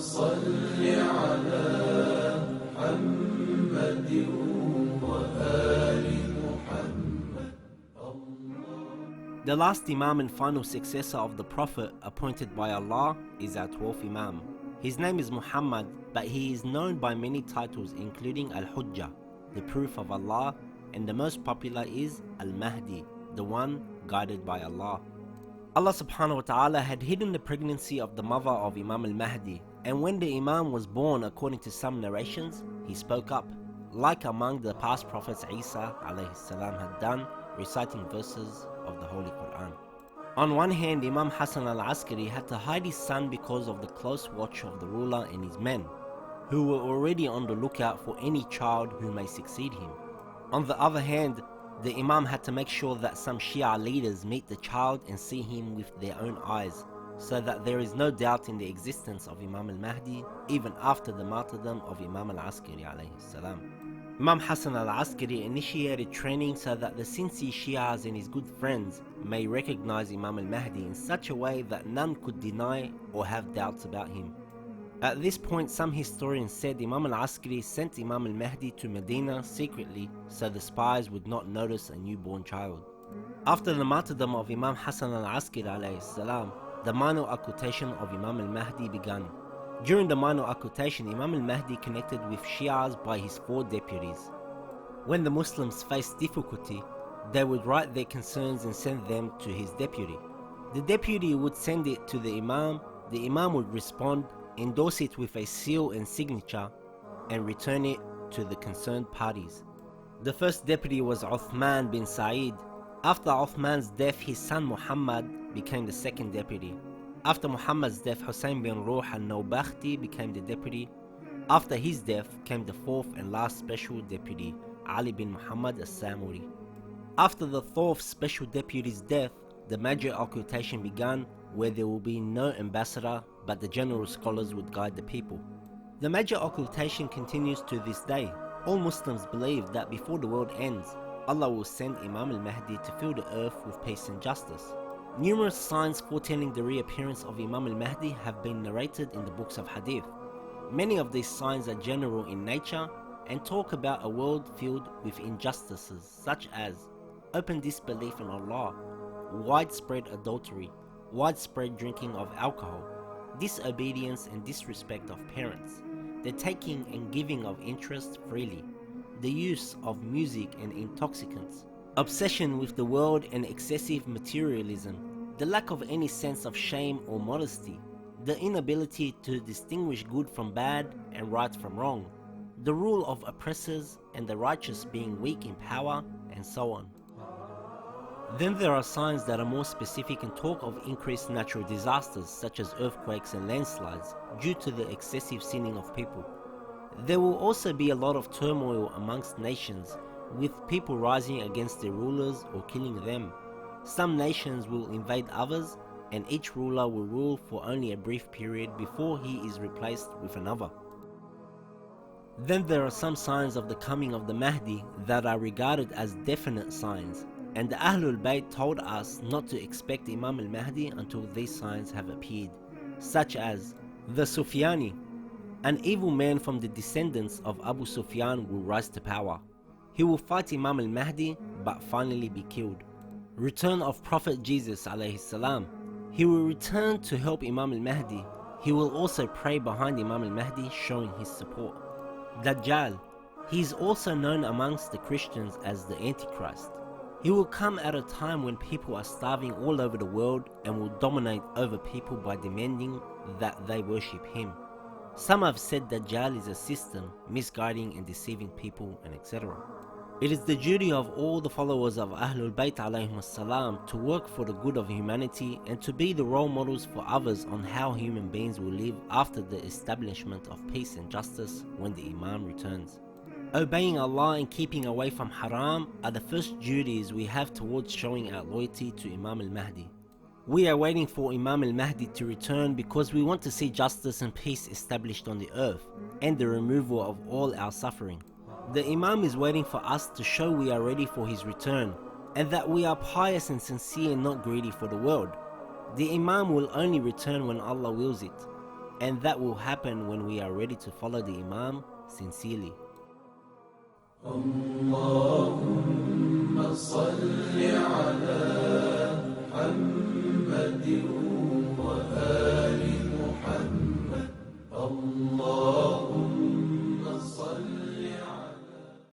صل على محمد وآل محمد. The last Imam and final successor of the Prophet appointed by Allah is our 12th Imam. His name is Muhammad, but he is known by many titles including al-Hujjah, the proof of Allah, and the most popular is al Mahdi, the one guided by Allah. Allah subhanahu wa ta'ala had hidden the pregnancy of the mother of Imam al Mahdi, and when the Imam was born, according to some narrations, he spoke up, like among the past prophets Isa alayhi salam had done, reciting verses of the Holy Quran. On one hand, Imam Hasan al-Askari had to hide his son because of the close watch of the ruler and his men, who were already on the lookout for any child who may succeed him. On the other hand, the Imam had to make sure that some Shia leaders meet the child and see him with their own eyes, so that there is no doubt in the existence of Imam al Mahdi even after the martyrdom of Imam al-Askari alayhi salam. Imam Hasan al-Askari initiated training so that the sincere Shias and his good friends may recognize Imam al Mahdi in such a way that none could deny or have doubts about him. At this point, some historians said Imam al-Askari sent Imam al Mahdi to Medina secretly so the spies would not notice a newborn child. After the martyrdom of Imam Hasan al-Askari alayhi salam, the minor occultation of Imam al Mahdi began. During the minor occultation, Imam al Mahdi connected with Shias by his 4 deputies. When the Muslims faced difficulty, they would write their concerns and send them to his deputy. The deputy would send it to the Imam would respond, endorse it with a seal and signature, and return it to the concerned parties. The first deputy was Uthman bin Sa'id. After Uthman's death, his son Muhammad became the second deputy. After Muhammad's death, Hussein bin Ruh al-Nawbakhti became the deputy. After his death came the 4th and last special deputy, Ali bin Muhammad al-Samuri. After the 4th special deputy's death, the major occultation began, where there will be no ambassador, but the general scholars would guide the people. The major occultation continues to this day. All Muslims believe that before the world ends, Allah will send Imam al Mahdi to fill the earth with peace and justice. Numerous signs foretelling the reappearance of Imam al Mahdi have been narrated in the books of Hadith. Many of these signs are general in nature and talk about a world filled with injustices such as open disbelief in Allah, widespread adultery, widespread drinking of alcohol, disobedience and disrespect of parents, the taking and giving of interest freely, the use of music and intoxicants, obsession with the world and excessive materialism, the lack of any sense of shame or modesty, the inability to distinguish good from bad and right from wrong, the rule of oppressors and the righteous being weak in power, and so on. Then there are signs that are more specific and talk of increased natural disasters such as earthquakes and landslides due to the excessive sinning of people. There will also be a lot of turmoil amongst nations, with people rising against their rulers or killing them. Some nations will invade others, and each ruler will rule for only a brief period before he is replaced with another. Then there are some signs of the coming of the Mahdi that are regarded as definite signs, and the Ahlul Bayt told us not to expect Imam al Mahdi until these signs have appeared, such as the Sufyani. An evil man from the descendants of Abu Sufyan will rise to power. He will fight Imam al Mahdi but finally be killed. Return of Prophet Jesus alayhi salam. He will return to help Imam al Mahdi. He will also pray behind Imam al Mahdi, showing his support. Dajjal. He is also known amongst the Christians as the Antichrist. He will come at a time when people are starving all over the world and will dominate over people by demanding that they worship him. Some have said Dajjal is a system, misguiding and deceiving people, and etc. It is the duty of all the followers of Ahlul Bayt alayhim salam to work for the good of humanity and to be the role models for others on how human beings will live after the establishment of peace and justice when the Imam returns. Obeying Allah and keeping away from haram are the first duties we have towards showing our loyalty to Imam al Mahdi. We are waiting for Imam al Mahdi to return because we want to see justice and peace established on the earth and the removal of all our suffering. The Imam is waiting for us to show we are ready for his return and that we are pious and sincere and not greedy for the world. The Imam will only return when Allah wills it, And that will happen when we are ready to follow the Imam sincerely. اللهم صل على محمد